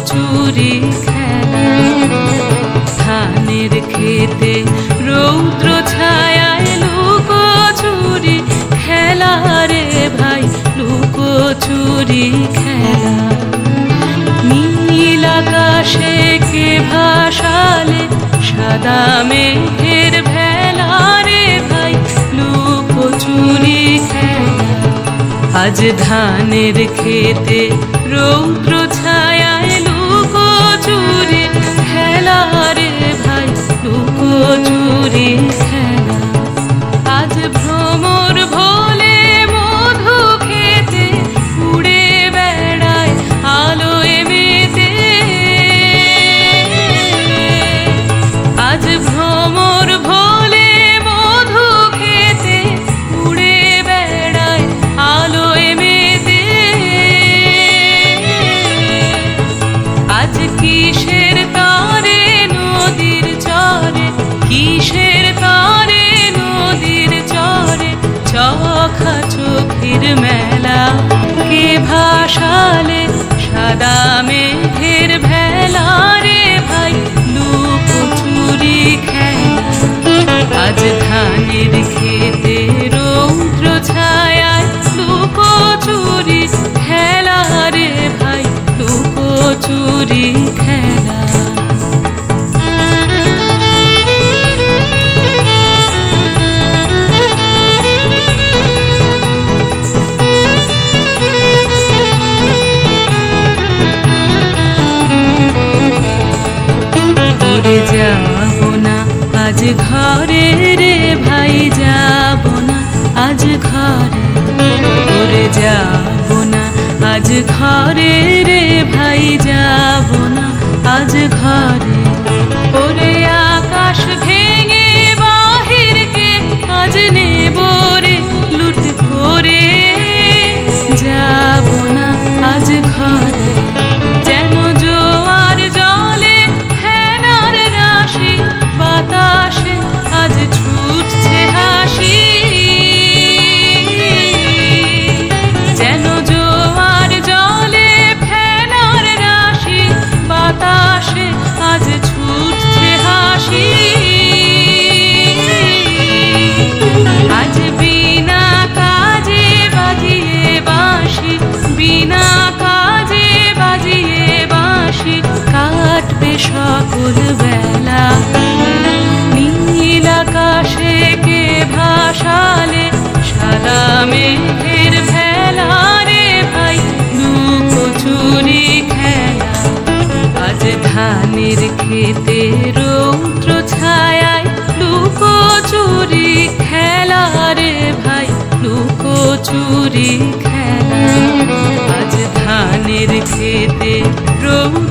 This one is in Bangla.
লুকোচুরি খেলা। ধানের খেতে রৌদ্র ছায়ায় লুকোচুরি খেলা রে ভাই, লুকোচুরি খেলা। নীল আকাশে কে ভাসালে সাদা মেঘের ভেলা রে ভাই, লুকোচুরি খেলা। আজ ধানের খেতে রৌদ্র ছায়ায় লুকোচুরি খেলা রে ভাই, লুকোচুরি খেলা। আজ ভ্রমর ভোলে মধু খেতে উড়ে বেড়ায় আলোয় মেতে। আজ ভ্রমর ভোলে মধু খেতে উড়ে বেড়ায় আলোয় মেতে। আজ কিসের তারে নদীর চরে, কিসের তারে নদীর চরে চোখা চোখের মেলা। কে ভাসালে সাদা মেঘের ভেলা রে ভাই, লুকোচুরি খেলা। আজ ধানের খেতে রৌদ্র ছায়ায় লুকোচুরি খেলা রে ভাই, লুকোচুরি খেলা। ওরে যাব না আজ ঘরে রে ভাই, যাব না আজ ঘরে। ওরে যাব না আজ ঘরে রে ভাই, যাব না আজ ঘরে। ওরে আকাশ ভেঙে বাহিরকে আজ নেব রে লুট করে। যাব না আজ ঘরে। যেন জোয়ার জলে ফেনার রাশি বাতাসে আজ ছুটছে হাসি। যেন জোয়ার জলে ফেনার রাশি বাতাসে আজ ছুটছে হাসি। আজ বিনা কাজে বাজিয়ে বাঁশি, বিনা কাজে বাজিয়ে বাঁশি কাটবে সকল বেলা। নীল আকাশে কে ভাসালে সাদা মেঘের ভেলা রে ভাই, লুকোচুরি খেলা। আজ ধানের খেতে রৌদ্র ছায়ায় লুকোচুরি খেলা রে ভাই, লুকোচুরি খেলা। আজ ধানের খেতে রৌদ্র